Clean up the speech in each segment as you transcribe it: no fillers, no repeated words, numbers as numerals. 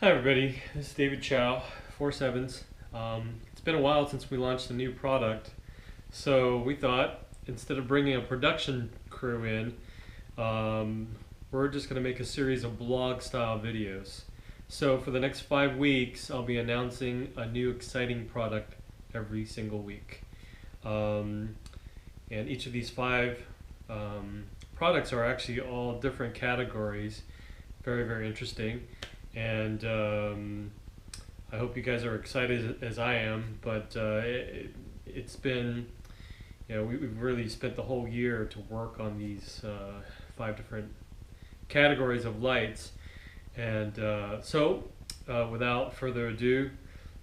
Hi everybody, this is David Chow, 4/7s. It's been a while since we launched a new product, so we thought instead of bringing a production crew in, we're just going to make a series of blog style videos. So for the next 5 weeks, I'll be announcing a new exciting product every single week. And each of these five products are actually all different categories, very, very interesting. And I hope you guys are excited as I am. But it's been, we've really spent the whole year to work on these five different categories of lights. And so, without further ado,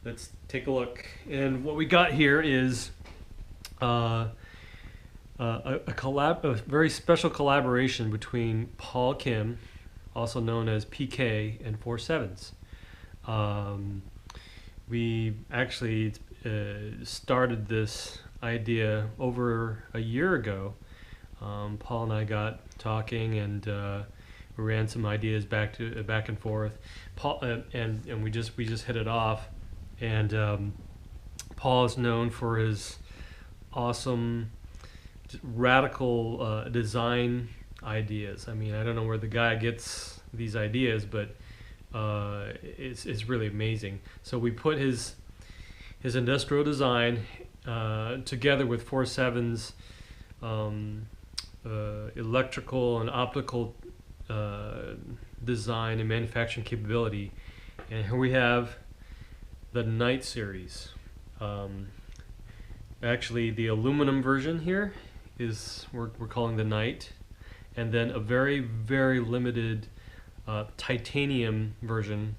let's take a look. And what we got here is a very special collaboration between Paul Kim, also known as PK and FOURSEVENS. We actually started this idea over a year ago. Paul and I got talking, and we ran some ideas back and forth. Paul and we just hit it off. And Paul is known for his awesome, radical design ideas. I mean, I don't know where the guy gets these ideas, but it's really amazing. So we put his industrial design together with FOURSEVENS electrical and optical design and manufacturing capability, and here we have the Knight series. Actually, the aluminum version here is we're calling the Knight, and then a very, very limited titanium version,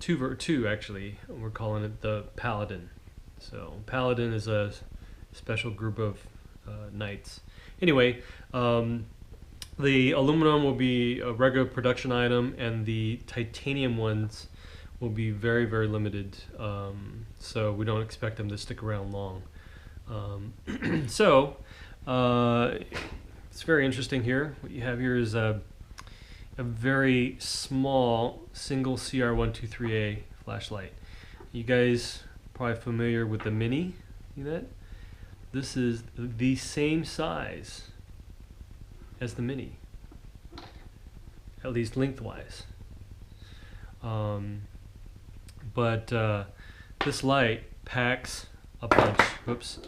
two actually, we're calling it the Paladin. So Paladin is a special group of Knights. Anyway, the aluminum will be a regular production item, and the titanium ones will be very, very limited, so we don't expect them to stick around long. So it's very interesting here. What you have here is a very small single CR123A flashlight. You guys are probably familiar with the Mini. See that? This is the same size as the Mini, at least lengthwise. But this light packs a punch. Whoops.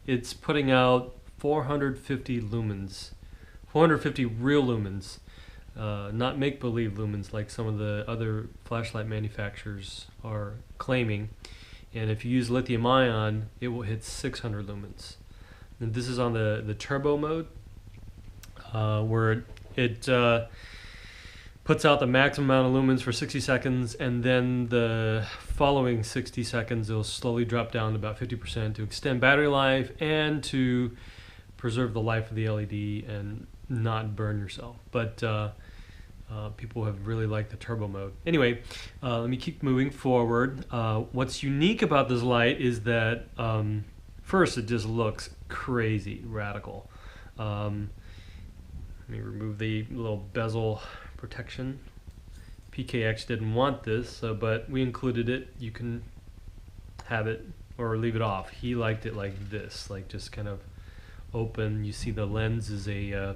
It's putting out 450 lumens, 450 real lumens, not make-believe lumens like some of the other flashlight manufacturers are claiming. And if you use lithium ion, it will hit 600 lumens. And this is on the turbo mode, where it puts out the maximum amount of lumens for 60 seconds, and then the following 60 seconds it'll slowly drop down to about 50% to extend battery life and to preserve the life of the LED and not burn yourself. But people have really liked the turbo mode. Anyway, let me keep moving forward. What's unique about this light is that first, it just looks crazy radical. Let me remove the little bezel protection. PKX didn't want this, but we included it. You can have it or leave it off. He liked it like this, like just kind of open. You see the lens is a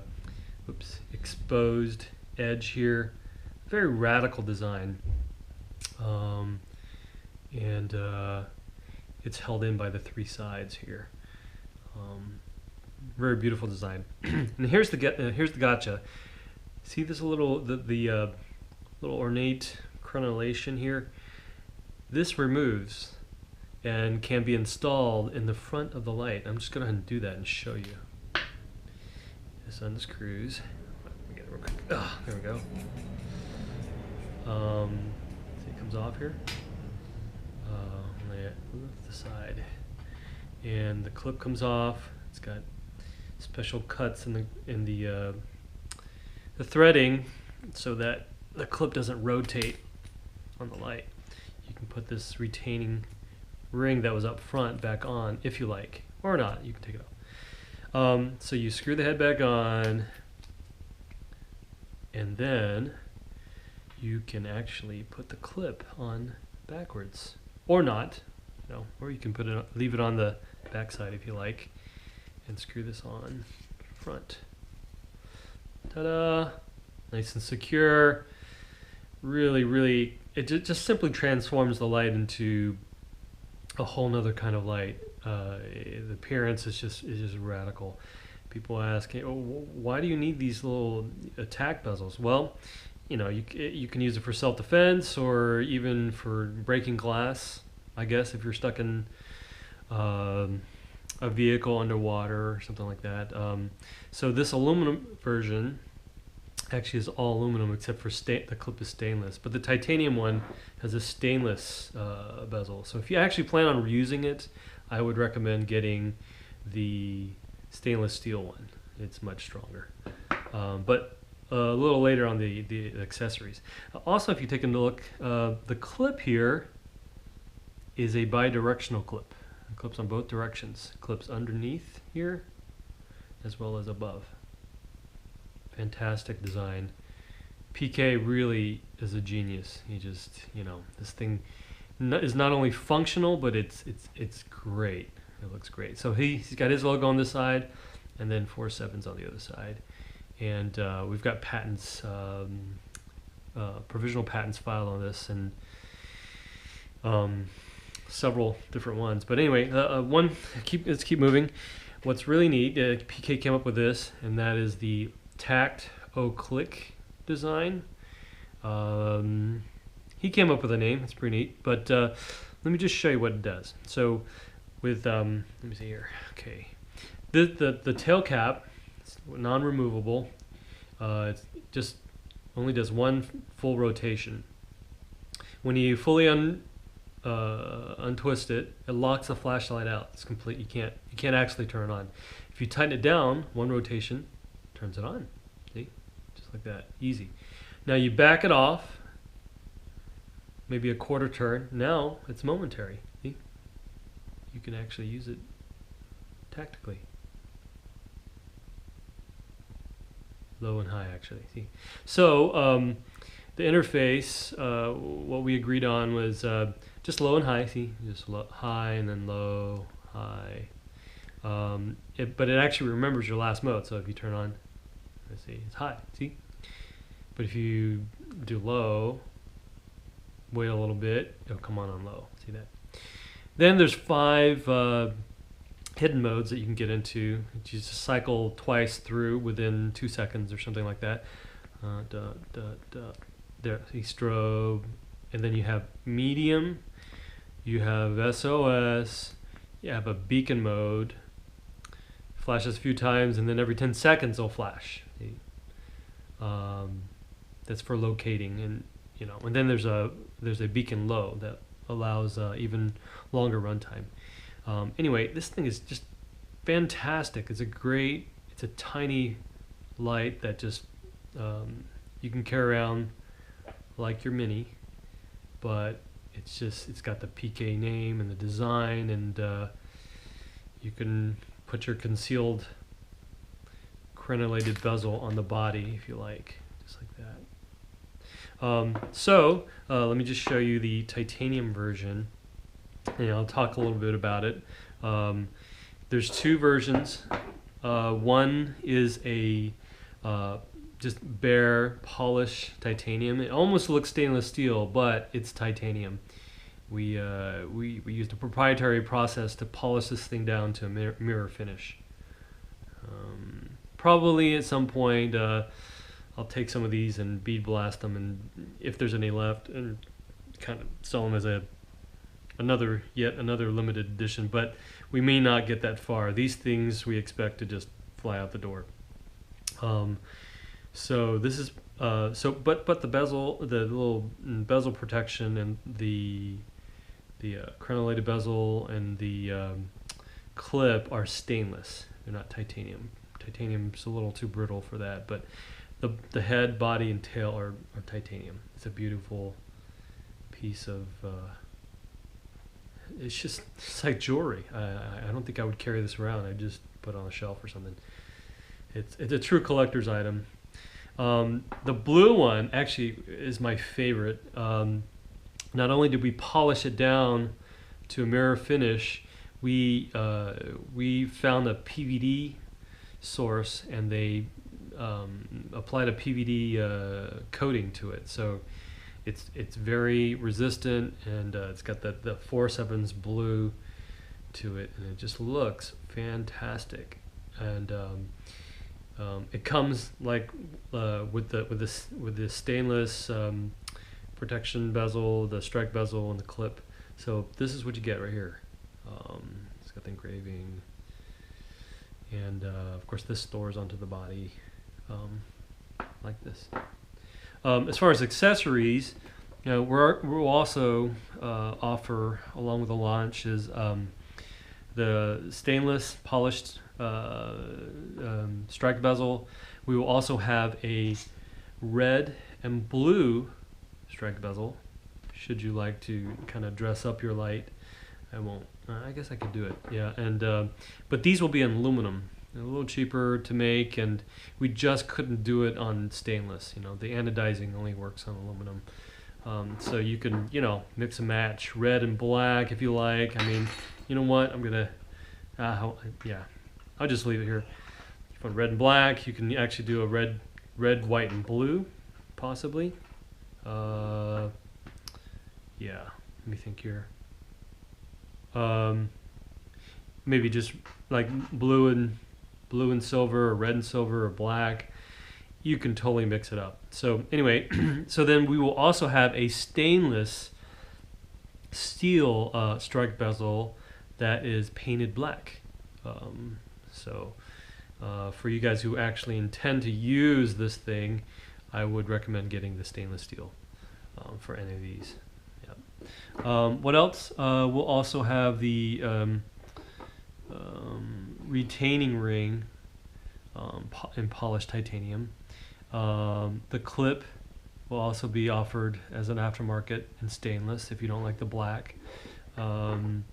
exposed edge here. Very radical design, and it's held in by the three sides here. Very beautiful design. And here's the gotcha. See this little little ornate crenellation here? This removes and can be installed in the front of the light. I'm just going to do that and show you. This unscrews. Let me get it real quick. Oh, there we go. See, it comes off here. Lay it to the side, and the clip comes off. It's got special cuts in the threading so that the clip doesn't rotate on the light. You can put this retaining ring that was up front back on if you like, or not. You can take it off. So you screw the head back on, and then you can actually put the clip on backwards, or not, you know, or you can put it, leave it on the back side if you like, and screw this on front. Ta-da! Nice and secure. Really, it just simply transforms the light into a whole nother kind of light. The appearance is just radical. People ask, hey, oh, why do you need these little attack bezels? Well, you know, you can use it for self-defense or even for breaking glass, I guess, if you're stuck in a vehicle underwater or something like that. So this aluminum version actually is all aluminum except for the clip is stainless, but the titanium one has a stainless bezel. So if you actually plan on reusing it, I would recommend getting the stainless steel one. It's much stronger. But a little later on the accessories. Also, if you take a look, the clip here is a bi-directional clip. It clips on both directions. It clips underneath here as well as above. Fantastic design. PK really is a genius. He just, you know, this thing is not only functional, but it's great. It looks great. So he's got his logo on this side, and then 4.7's on the other side. And we've got patents, provisional patents filed on this, and several different ones. But anyway, let's keep moving. What's really neat, PK came up with this, and that is the Tact O-Click design. He came up with a name. It's pretty neat. But let me just show you what it does. So with let me see here. Okay, the tail cap, it's non-removable. It just only does one full rotation. When you fully untwist it, it locks the flashlight out. It's complete. You can't actually turn it on. If you tighten it down, one rotation turns it on. See, just like that, easy. Now you back it off, maybe a quarter turn. Now it's momentary. See, you can actually use it tactically. Low and high, actually. See, so the interface, what we agreed on was just low and high. See, just low, high, and then low, high. But it actually remembers your last mode. So if you turn on, let's see, it's high. See, but if you do low, wait a little bit, it'll come on low. See that? Then there's 5 hidden modes that you can get into. You just cycle twice through within 2 seconds or something like that. There, see, strobe, and then you have medium, you have SOS, you have a beacon mode, flashes a few times, and then every 10 seconds it'll flash. See? That's for locating, and you know, and then there's a beacon low that allows even longer runtime. Anyway, this thing is just fantastic. It's a tiny light that just you can carry around like your Mini, but it's got the PK name and the design, and you can put your concealed crenellated bezel on the body if you like, just like that. Let me just show you the titanium version, and I'll talk a little bit about it. There's 2 versions. One is a just bare polished titanium. It almost looks stainless steel, but it's titanium. We used a proprietary process to polish this thing down to a mirror finish. Probably at some point I'll take some of these and bead blast them, and if there's any left, and kind of sell them as yet another limited edition. But we may not get that far. These things we expect to just fly out the door. So this is but the bezel, the little bezel protection, and the crenellated bezel and the clip are stainless. They're not titanium. Titanium's a little too brittle for that, but the head, body, and tail are titanium. It's a beautiful piece of it's like jewelry. I don't think I would carry this around. I'd just put it on a shelf or something. It's a true collector's item. The blue one actually is my favorite. Not only did we polish it down to a mirror finish, we found a PVD source, and they applied a PVD coating to it, so it's very resistant, and it's got the 4/7 blue to it, and it just looks fantastic. And it comes like with the stainless protection bezel, the strike bezel, and the clip. So this is what you get right here. It's got the engraving, and of course this stores onto the body like this. As far as accessories, we'll also offer, along with the launch, is the stainless polished strike bezel. We will also have a red and blue strike bezel, should you like to kind of dress up your light. I won't. I guess I could do it. Yeah, and but these will be in aluminum. They're a little cheaper to make, and we just couldn't do it on stainless. The anodizing only works on aluminum. So you can, mix and match red and black if you like. I mean, you know what? I'm gonna, yeah, I'll just leave it here. If you want red and black, you can actually do a red, white, and blue, possibly. Yeah, let me think here. Maybe just like blue and silver, or red and silver, or black. You can totally mix it up. So anyway, so then we will also have a stainless steel strike bezel that is painted black. So for you guys who actually intend to use this thing, I would recommend getting the stainless steel for any of these. Yep. What else? We'll also have the retaining ring in polished titanium. The clip will also be offered as an aftermarket in stainless if you don't like the black. And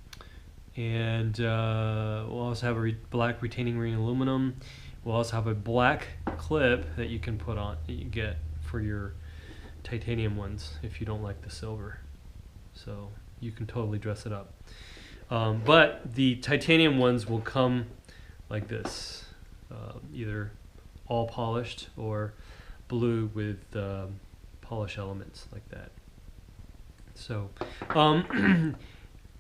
we'll also have a black retaining ring in aluminum. We'll also have a black clip that you can put on, that you get for your titanium ones if you don't like the silver. So you can totally dress it up. But the titanium ones will come like this, either all polished or blue with polish elements like that. So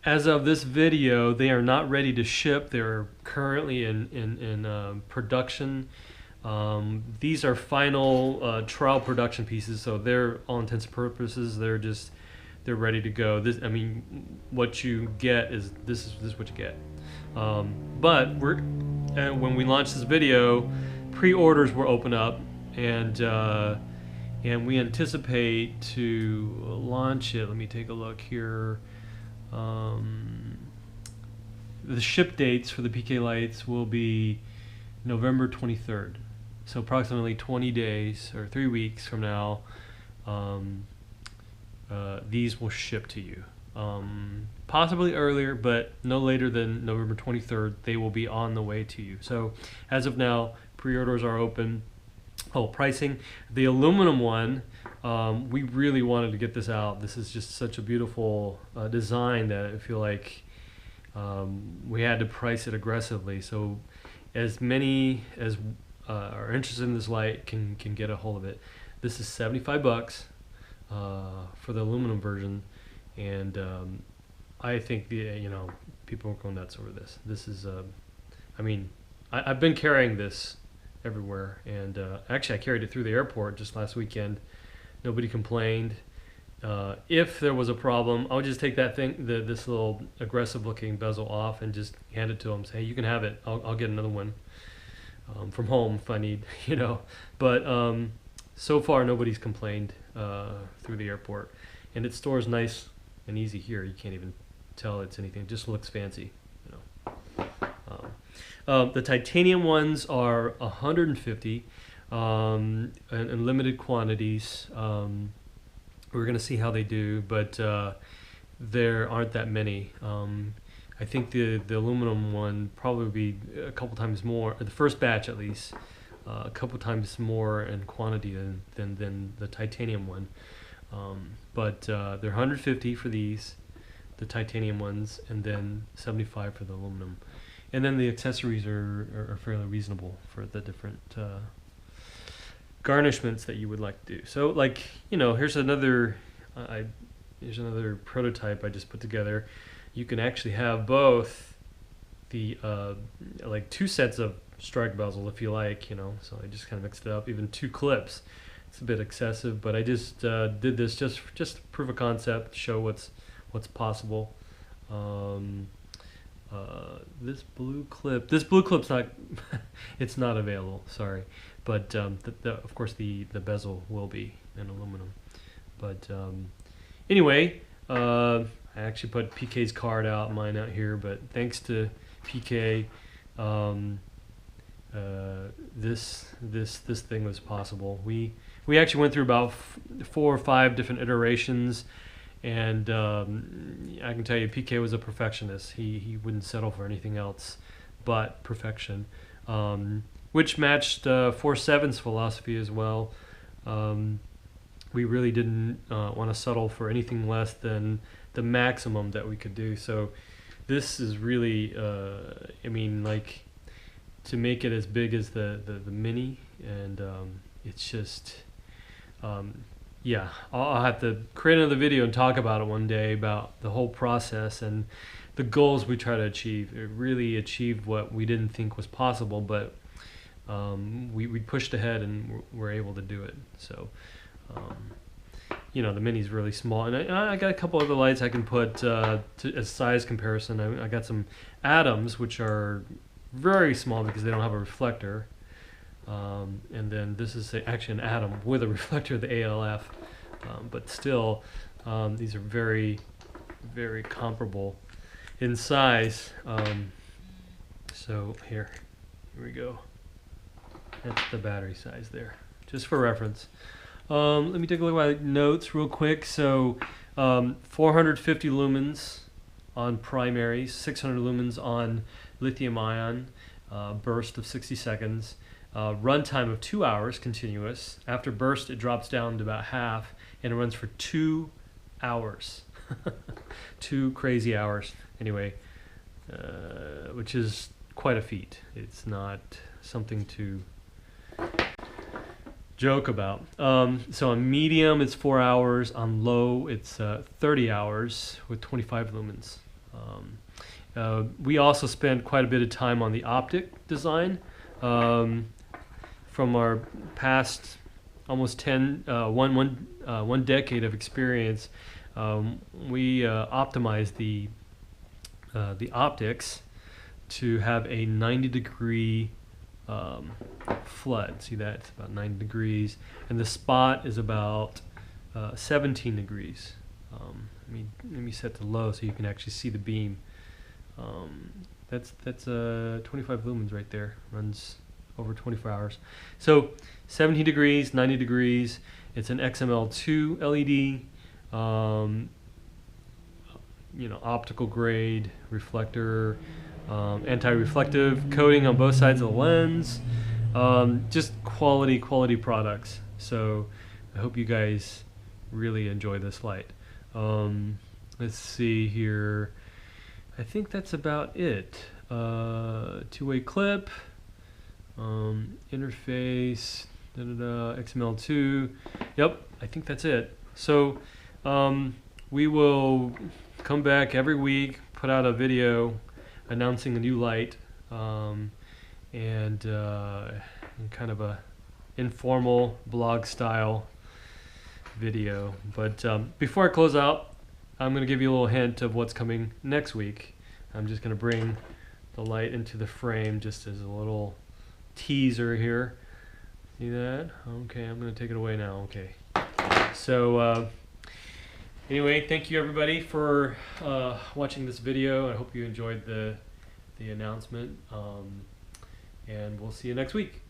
as of this video, they are not ready to ship. They're currently in production. These are final trial production pieces, so they're, all intents and purposes, they're ready to go. This, I mean, what you get is this is what you get. But when we launch this video, pre-orders will open up, and we anticipate to launch it. Let me take a look here. The ship dates for the PK lights will be November 23rd. So approximately 20 days or 3 weeks from now, these will ship to you. Possibly earlier, but no later than November 23rd, they will be on the way to you. So as of now, pre-orders are open. Oh, pricing. The aluminum one, we really wanted to get this out. This is just such a beautiful design that I feel like we had to price it aggressively. So as many as are interested in this light can get a hold of it. This is $75 for the aluminum version, and I think people are going nuts over this. This is, I mean, I've been carrying this everywhere, and actually I carried it through the airport just last weekend. Nobody complained. If there was a problem, I would just take that thing, this little aggressive looking bezel off, and just hand it to them. Say, hey, you can have it. I'll get another one from home if I need, But so far nobody's complained through the airport, and it stores nice and easy here. You can't even tell it's anything. It just looks fancy, The titanium ones are 150 in limited quantities. We're going to see how they do, but there aren't that many. I think the aluminum one probably will be a couple times more, the first batch at least, a couple times more in quantity than the titanium one. But they're 150 for these, the titanium ones, and then 75 for the aluminum. And then the accessories are fairly reasonable for the different garnishments that you would like to do. So, like, you know, here's another prototype I just put together. You can actually have both the like 2 sets of strike bezel if you like, you know. So I just kind of mixed it up. Even 2 clips. It's a bit excessive, but I just did this just to prove a concept, show what's possible. This blue clip's not it's not available, sorry, but of course the bezel will be in aluminum. But anyway, I actually put PK's card out, mine out here, but thanks to PK, this thing was possible. We actually went through about 4 or 5 different iterations. And I can tell you, PK was a perfectionist. He wouldn't settle for anything else but perfection, which matched FOURSEVENS' philosophy as well. We really didn't want to settle for anything less than the maximum that we could do. So this is really, I mean, like, to make it as big as the mini, and it's just... yeah, I'll have to create another video and talk about it one day, about the whole process and the goals we try to achieve. It really achieved what we didn't think was possible, but we pushed ahead and we're able to do it. So, you know, the mini's really small, and I got a couple other lights I can put to a size comparison. I got some atoms, which are very small because they don't have a reflector. And then this is actually an atom with a reflector, the ALF, but still these are very, very comparable in size. So here we go. That's the battery size there, just for reference. Let me take a look at my notes real quick. So 450 lumens on primary, 600 lumens on lithium ion, burst of 60 seconds. Runtime of 2 hours continuous. After burst, it drops down to about half, and it runs for 2 hours. 2 crazy hours. Anyway, which is quite a feat. It's not something to joke about. So on medium, it's 4 hours. On low, it's 30 hours with 25 lumens. We also spent quite a bit of time on the optic design. From our past almost one decade of experience, we optimized the optics to have a 90-degree flood. See that? It's about 90 degrees, and the spot is about 17 degrees. Let me set to low so you can actually see the beam. That's 25 lumens right there. Runs over 24 hours. So 17 degrees, 90 degrees. It's an XML2 LED. You know, optical grade reflector, anti-reflective coating on both sides of the lens. Just quality products. So I hope you guys really enjoy this light. Let's see here. I think that's about it. 2-way clip, interface, XML2. Yep, I think that's it. So we will come back every week, put out a video announcing a new light, and kind of a informal blog style video. But before I close out, I'm going to give you a little hint of what's coming next week. I'm just going to bring the light into the frame just as a little teaser here. See that? Okay, I'm going to take it away now. Okay. So anyway, thank you everybody for watching this video. I hope you enjoyed the announcement, and we'll see you next week.